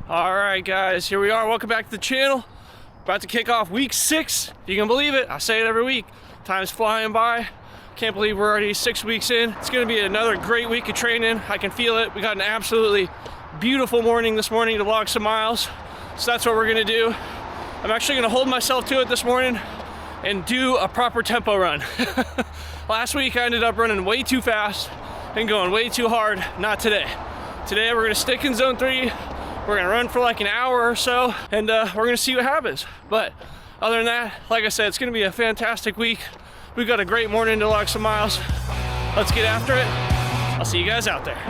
All right, guys, here we are. Welcome back to the channel. About to kick off week 6. If you can believe it, I say it every week. Time's flying by. Can't believe we're already 6 weeks in. It's gonna be another great week of training. I can feel it. We got an absolutely beautiful morning this morning to log some miles. So that's what we're gonna do. I'm actually gonna hold myself to it this morning and do a proper tempo run. Last week I ended up running way too fast and going way too hard. Not today. Today we're gonna stick in zone 3. We're gonna run for like an hour or so, and we're gonna see what happens. But other than that, like I said, it's gonna be a fantastic week. We've got a great morning to log some miles. Let's get after it. I'll see you guys out there.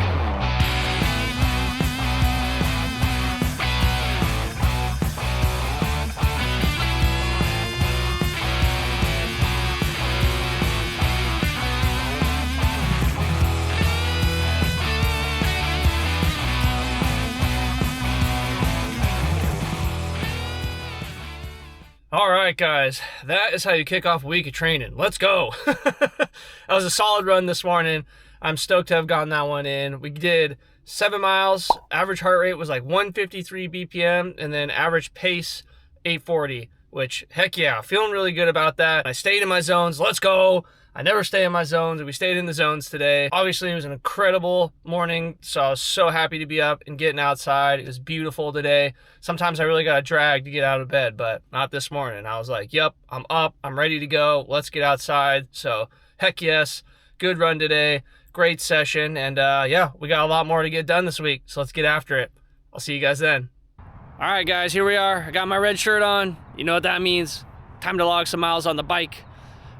All right, guys, that is how you kick off a week of training. Let's go. That was a solid run this morning. I'm stoked to have gotten that one in. We did 7 miles. Average heart rate was like 153 BPM, and then average pace 840, which, heck yeah, feeling really good about that. I stayed in my zones. Let's go. I never stay in my zones. We stayed in the zones today. Obviously, it was an incredible morning, so I was so happy to be up and getting outside. It was beautiful today. Sometimes I really got to drag to get out of bed, but not this morning. I was like, yep, I'm up. I'm ready to go. Let's get outside. So, heck yes. Good run today. Great session. And yeah, we got a lot more to get done this week, so let's get after it. I'll see you guys then. All right, guys, here we are. I got my red shirt on. You know what that means. Time to log some miles on the bike.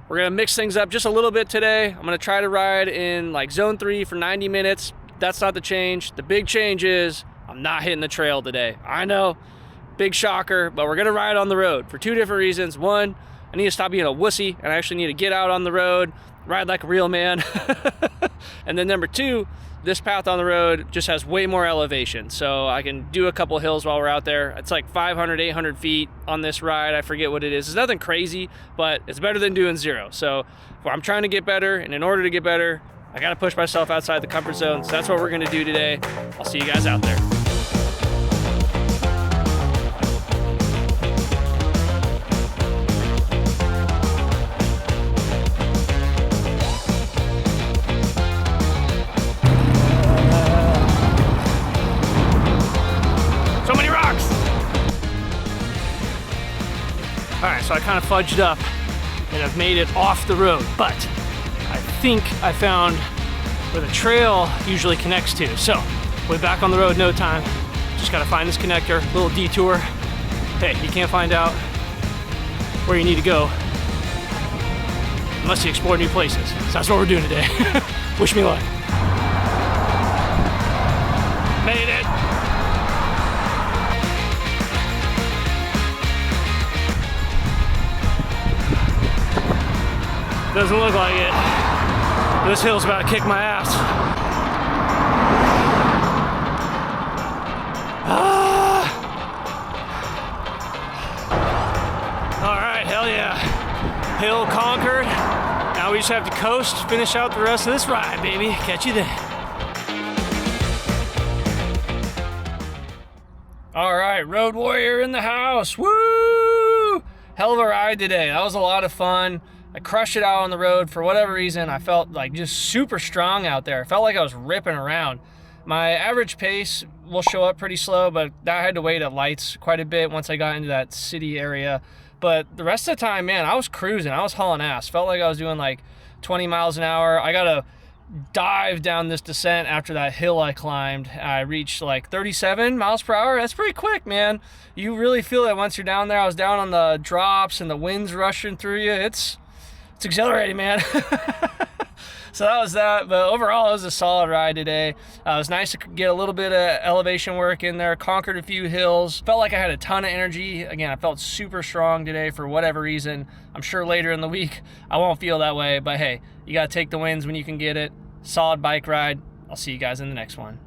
We're gonna mix things up just a little bit today. I'm gonna try to ride in like zone 3 for 90 minutes. That's not the change. The big change is I'm not hitting the trail today. I know, big shocker, but we're gonna ride on the road for 2 different reasons. One, I need to stop being a wussy and I actually need to get out on the road, ride like a real man. And then number 2, this path on the road just has way more elevation, so I can do a couple hills while we're out there. It's like 500, 800 feet on this ride. I forget what it is. It's nothing crazy, but it's better than doing 0. So I'm trying to get better, and in order to get better, I gotta push myself outside the comfort zone. So that's what we're gonna do today. I'll see you guys out there. All right, so I kind of fudged up and I've made it off the road, but I think I found where the trail usually connects to. So we're back on the road, no time. Just gotta find this connector, little detour. Hey, you can't find out where you need to go unless you explore new places. So that's what we're doing today. Wish me luck. Made it. Doesn't look like it. This hill's about to kick my ass. Ah! All right, hell yeah. Hill conquered. Now we just have to coast, finish out the rest of this ride, baby. Catch you then. All right, road warrior in the house. Woo! Hell of a ride today. That was a lot of fun. I crushed it out on the road. For whatever reason, I felt like just super strong out there. I felt like I was ripping around. My average pace will show up pretty slow, but I had to wait at lights quite a bit once I got into that city area. But the rest of the time, man, I was cruising. I was hauling ass. Felt like I was doing like 20 miles an hour. I got to dive down this descent after that hill I climbed. I reached like 37 miles per hour. That's pretty quick, man. You really feel it once you're down there. I was down on the drops and the wind's rushing through you. It's exhilarating, man. So that was that, but overall it was a solid ride today. It was nice to get a little bit of elevation work in there, conquered a few hills, felt like I had a ton of energy. Again, I felt super strong today for whatever reason. I'm sure later in the week I won't feel that way, but hey, you gotta take the wins when you can get it. Solid bike ride. I'll see you guys in the next one.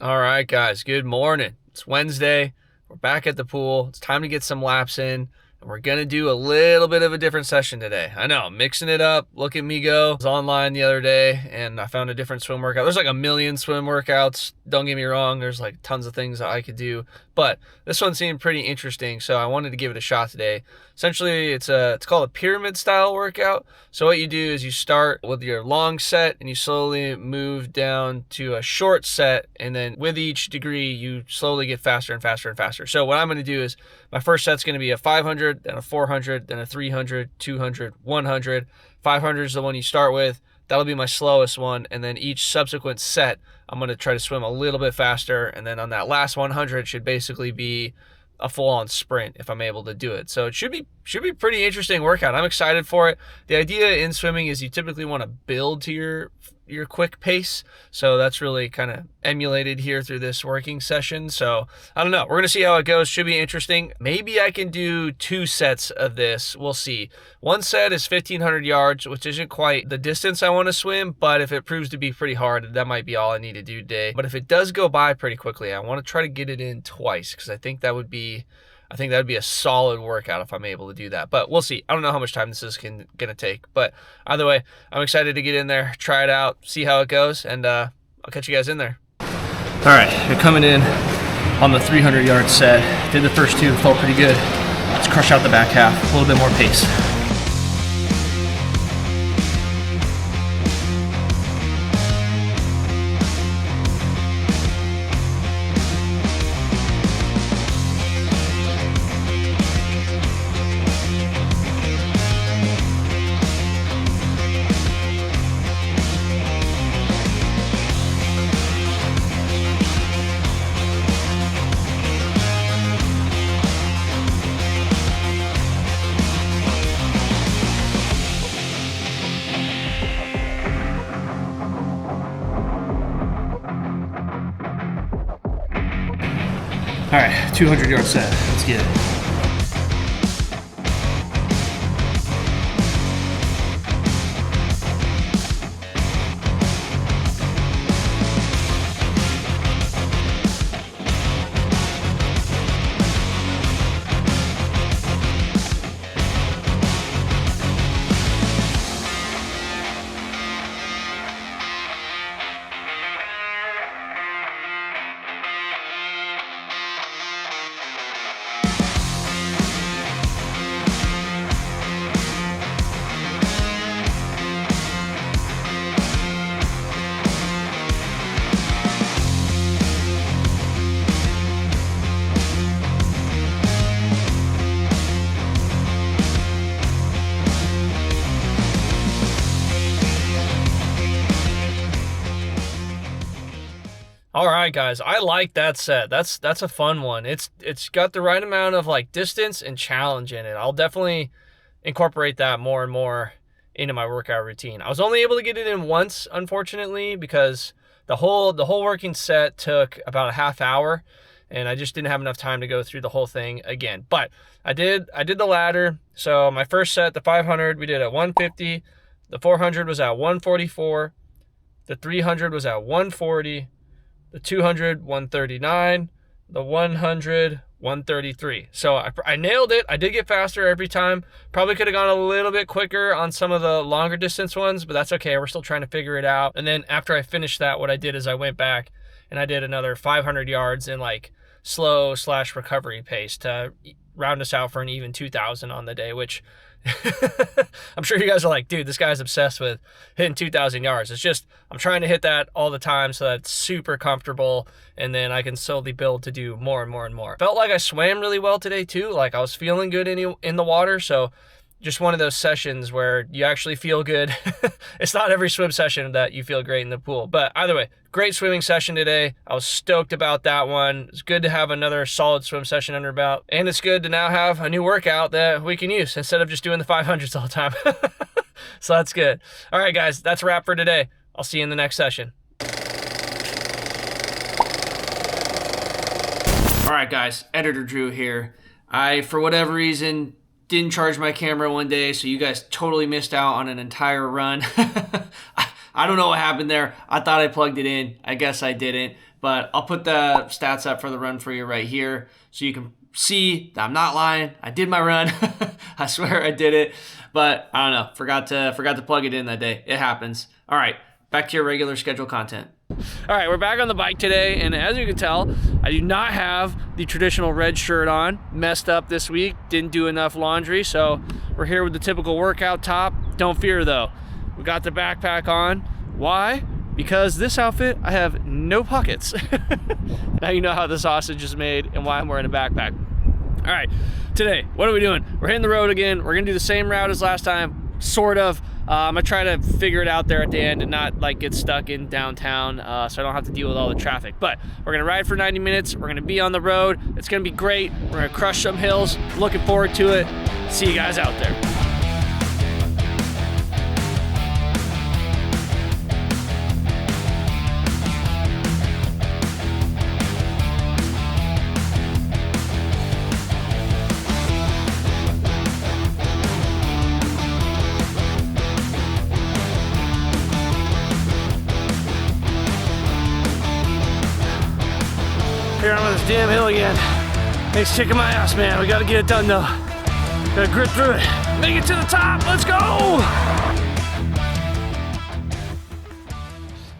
All right, guys, good morning. It's Wednesday. We're back at the pool. It's time to get some laps in. And we're going to do a little bit of a different session today. I know, mixing it up. Look at me go. I was online the other day and I found a different swim workout. There's like a million swim workouts. Don't get me wrong. There's like tons of things that I could do. But this one seemed pretty interesting, so I wanted to give it a shot today. Essentially, it's called a pyramid style workout. So what you do is you start with your long set and you slowly move down to a short set, and then with each degree you slowly get faster and faster and faster. So what I'm going to do is my first set's going to be a 500, then a 400, then a 300, 200, 100. 500 is the one you start with. That'll be my slowest one, and then each subsequent set I'm going to try to swim a little bit faster, and then on that last 100 should basically be a full-on sprint if I'm able to do it. So it should be pretty interesting workout. I'm excited for it. The idea in swimming is you typically want to build to your quick pace, so that's really kind of emulated here through this working session. So I don't know, we're gonna see how it goes. Should be interesting. Maybe I can do 2 sets of this. We'll see. One set is 1,500 yards, which isn't quite the distance I want to swim, but if it proves to be pretty hard, that might be all I need to do today. But if it does go by pretty quickly, I want to try to get it in twice, because I think that would be a solid workout if I'm able to do that. But we'll see. I don't know how much time this is going to take. But either way, I'm excited to get in there, try it out, see how it goes, and I'll catch you guys in there. All right, you're coming in on the 300-yard set. Did the first 2, felt pretty good. Let's crush out the back half, a little bit more pace. All right, 200-yard set. Let's get it. All right, guys, I like that set. That's a fun one. It's got the right amount of like distance and challenge in it. I'll definitely incorporate that more and more into my workout routine. I was only able to get it in once, unfortunately, because the whole working set took about a half hour, and I just didn't have enough time to go through the whole thing again. But I did the ladder. So my first set, the 500, we did at 150. The 400 was at 144. The 300 was at 140. The 200, 139, the 100, 133. So I nailed it. I did get faster every time. Probably could have gone a little bit quicker on some of the longer distance ones, but that's okay. We're still trying to figure it out. And then after I finished that, what I did is I went back and I did another 500 yards in like slow/recovery pace to round us out for an even 2,000 on the day, which I'm sure you guys are like, dude, this guy's obsessed with hitting 2,000 yards. It's just, I'm trying to hit that all the time so that's super comfortable, and then I can slowly build to do more and more and more. Felt like I swam really well today too. Like I was feeling good in the water. So just one of those sessions where you actually feel good. It's not every swim session that you feel great in the pool. But either way, great swimming session today. I was stoked about that one. It's good to have another solid swim session under belt. And it's good to now have a new workout that we can use instead of just doing the 500s all the time. So that's good. All right, guys, that's a wrap for today. I'll see you in the next session. All right, guys, Editor Drew here. I, for whatever reason, didn't charge my camera one day, so you guys totally missed out on an entire run. I don't know what happened there. I thought I plugged it in. I guess I didn't. But I'll put the stats up for the run for you right here, so you can see that I'm not lying. I did my run. I swear I did it, but I don't know. Forgot to plug it in that day. It happens. All right, back to your regular scheduled content. All right, we're back on the bike today, and as you can tell, I do not have the traditional red shirt on. Messed up this week, didn't do enough laundry, so we're here with the typical workout top. Don't fear though. We got the backpack on. Why? Because this outfit, I have no pockets. Now you know how the sausage is made and why I'm wearing a backpack. All right, today, what are we doing? We're hitting the road again. We're gonna do the same route as last time, sort of. I'm gonna try to figure it out there at the end and not like get stuck in downtown so I don't have to deal with all the traffic. But we're gonna ride for 90 minutes. We're gonna be on the road. It's gonna be great. We're gonna crush some hills. Looking forward to it. See you guys out there. Here I'm on this damn hill again. Thanks kicking my ass, man. We gotta get it done though. Gotta grit through it. Make it to the top. Let's go!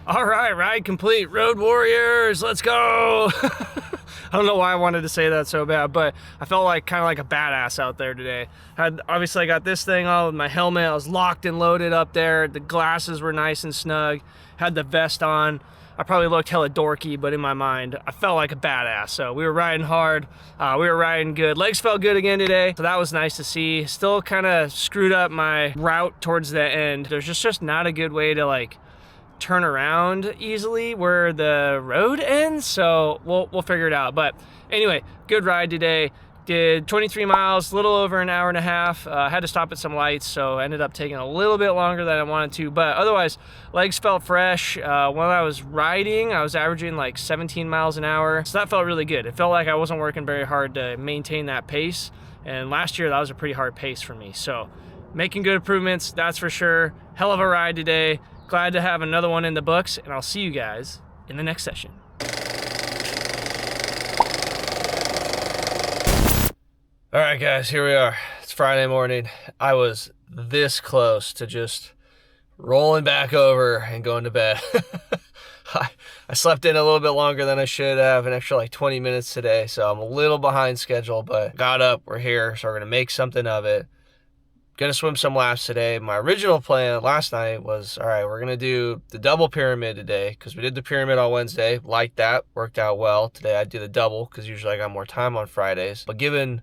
All right, ride complete. Road warriors, let's go! I don't know why I wanted to say that so bad, but I felt like kind of like a badass out there today. Obviously I got this thing on with my helmet. I was locked and loaded up there. The glasses were nice and snug. Had the vest on. I probably looked hella dorky, but in my mind, I felt like a badass. So we were riding hard, we were riding good. Legs felt good again today, so that was nice to see. Still kind of screwed up my route towards the end. There's just not a good way to like turn around easily where the road ends, so we'll figure it out. But anyway, good ride today. Did 23 miles, a little over an hour and a half. Had to stop at some lights, so ended up taking a little bit longer than I wanted to, but otherwise, legs felt fresh. When I was riding, I was averaging like 17 miles an hour, so that felt really good. It felt like I wasn't working very hard to maintain that pace, and last year, that was a pretty hard pace for me, so making good improvements, that's for sure. Hell of a ride today. Glad to have another one in the books, and I'll see you guys in the next session. All right, guys, here we are. It's Friday morning. I was this close to just rolling back over and going to bed. I slept in a little bit longer than I should have, an extra like 20 minutes today, so I'm a little behind schedule, but got up, we're here, so we're gonna make something of it. Gonna swim some laps today. My original plan last night was, all right, we're gonna do the double pyramid today, because we did the pyramid on Wednesday, liked that, worked out well. Today I do the double, because usually I got more time on Fridays, but given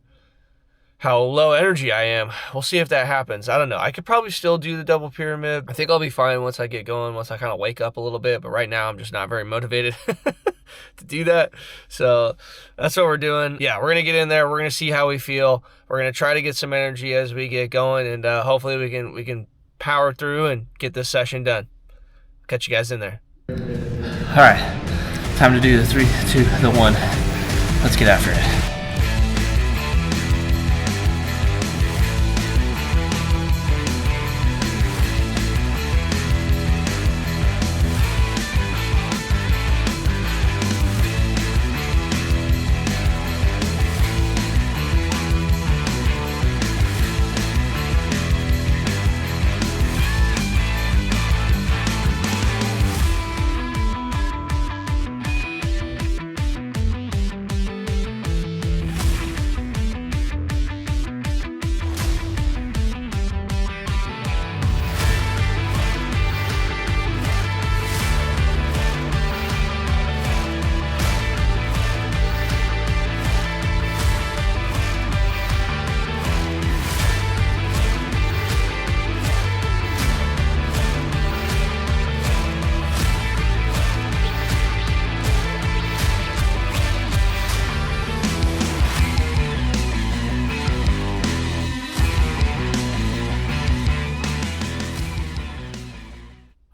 how low energy I am, we'll see if that happens. I don't know. I could probably still do the double pyramid. I think I'll be fine once I get going, once I kind of wake up a little bit, but right now I'm just not very motivated to do that. So that's what we're doing. Yeah, we're gonna get in there. We're gonna see how we feel. We're gonna try to get some energy as we get going, and hopefully we can power through and get this session done. Catch you guys in there. All right, time to do the 3, 2, the 1. Let's get after it.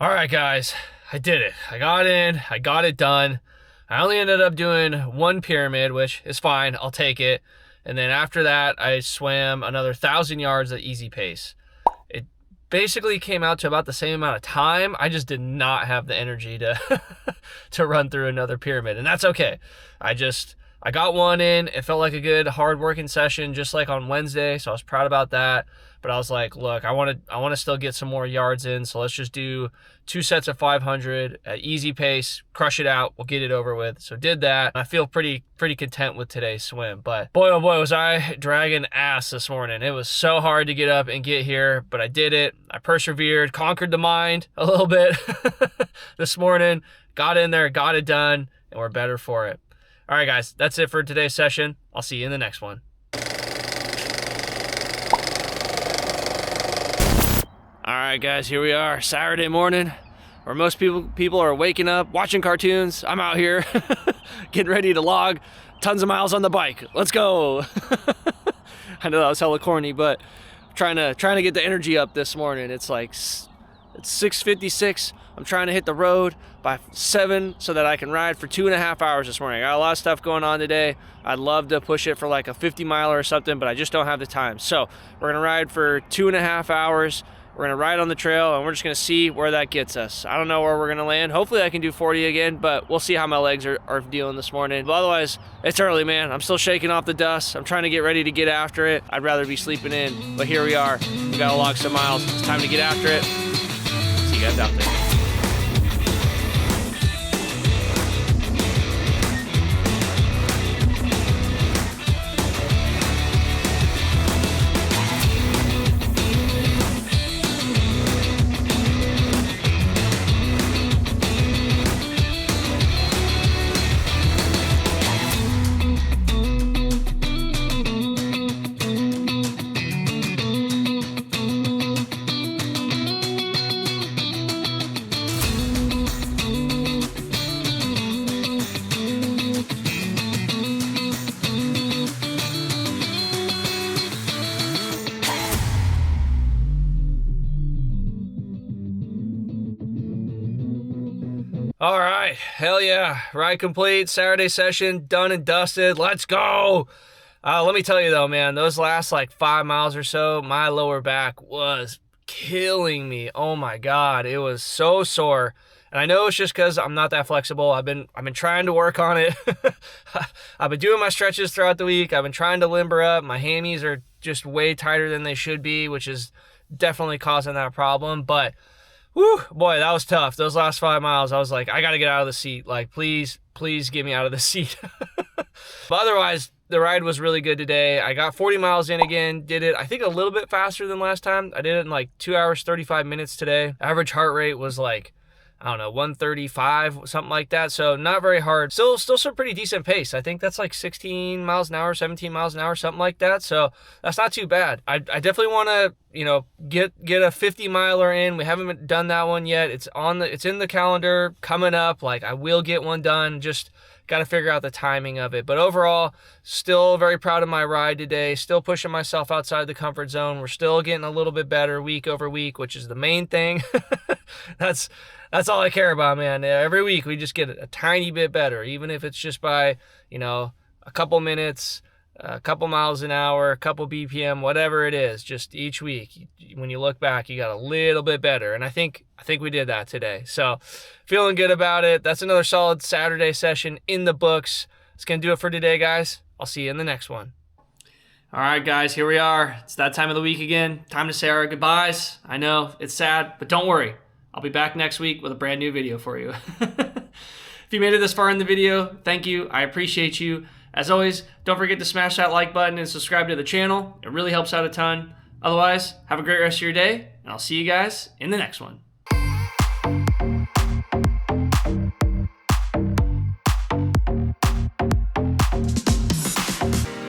All right, guys, I did it. I got in, I got it done. I only ended up doing one pyramid, which is fine, I'll take it. And then after that, I swam another 1,000 yards at easy pace. It basically came out to about the same amount of time. I just did not have the energy to to run through another pyramid, and that's okay. I I got one in. It felt like a good hard working session, just like on Wednesday. So I was proud about that. But I was like, look, I want to still get some more yards in. So let's just do 2 sets of 500 at easy pace, crush it out. We'll get it over with. So did that. I feel pretty content with today's swim. But boy, oh boy, was I dragging ass this morning. It was so hard to get up and get here, but I did it. I persevered, conquered the mind a little bit this morning, got in there, got it done, and we're better for it. All right, guys, that's it for today's session. I'll see you in the next one. All right, guys, here we are, Saturday morning, where most people are waking up, watching cartoons. I'm out here getting ready to log tons of miles on the bike. Let's go. I know that was hella corny, but trying to get the energy up this morning. It's 6:56. I'm trying to hit the road by 7 so that I can ride for 2.5 hours this morning. I got a lot of stuff going on today. I'd love to push it for like a 50 miler or something, but I just don't have the time. So we're gonna ride for 2.5 hours. We're gonna ride on the trail and we're just gonna see where that gets us. I don't know where we're gonna land. Hopefully I can do 40 again, but we'll see how my legs are dealing this morning. But otherwise, it's early, man. I'm still shaking off the dust. I'm trying to get ready to get after it. I'd rather be sleeping in, but here we are. We gotta log some miles. It's time to get after it. See you guys out there. All right, hell yeah, ride complete, Saturday session, done and dusted, let's go. Let me tell you though, man, those last like 5 miles or so, my lower back was killing me. Oh my God, it was so sore. And I know it's just because I'm not that flexible. I've been trying to work on it. I've been doing my stretches throughout the week. I've been trying to limber up. My hammies are just way tighter than they should be, which is definitely causing that problem. But whew, boy, that was tough. Those last 5 miles, I was like, I got to get out of the seat. Like, please get me out of the seat. But otherwise, the ride was really good today. I got 40 miles in again, did it, I think, a little bit faster than last time. I did it in like 2 hours, 35 minutes today. Average heart rate was like, I don't know, 135, something like that. So not very hard. Still some pretty decent pace. I think that's like 16 miles an hour, 17 miles an hour, something like that. So that's not too bad. I definitely want to, get a 50 miler in. We haven't done that one yet. It's in the calendar coming up. Like, I will get one done. Just got to figure out the timing of it. But overall, still very proud of my ride today. Still pushing myself outside the comfort zone. We're still getting a little bit better week over week, which is the main thing. That's all I care about, man. Every week we just get a tiny bit better, even if it's just by, a couple minutes, a couple miles an hour, a couple BPM, whatever it is. Just each week, when you look back, you got a little bit better. And I think we did that today. So feeling good about it. That's another solid Saturday session in the books. That's going to do it for today, guys. I'll see you in the next one. All right, guys, here we are. It's that time of the week again. Time to say our goodbyes. I know it's sad, but don't worry. I'll be back next week with a brand new video for you. If you made it this far in the video, thank you. I appreciate you. As always, don't forget to smash that like button and subscribe to the channel. It really helps out a ton. Otherwise, have a great rest of your day, and I'll see you guys in the next one.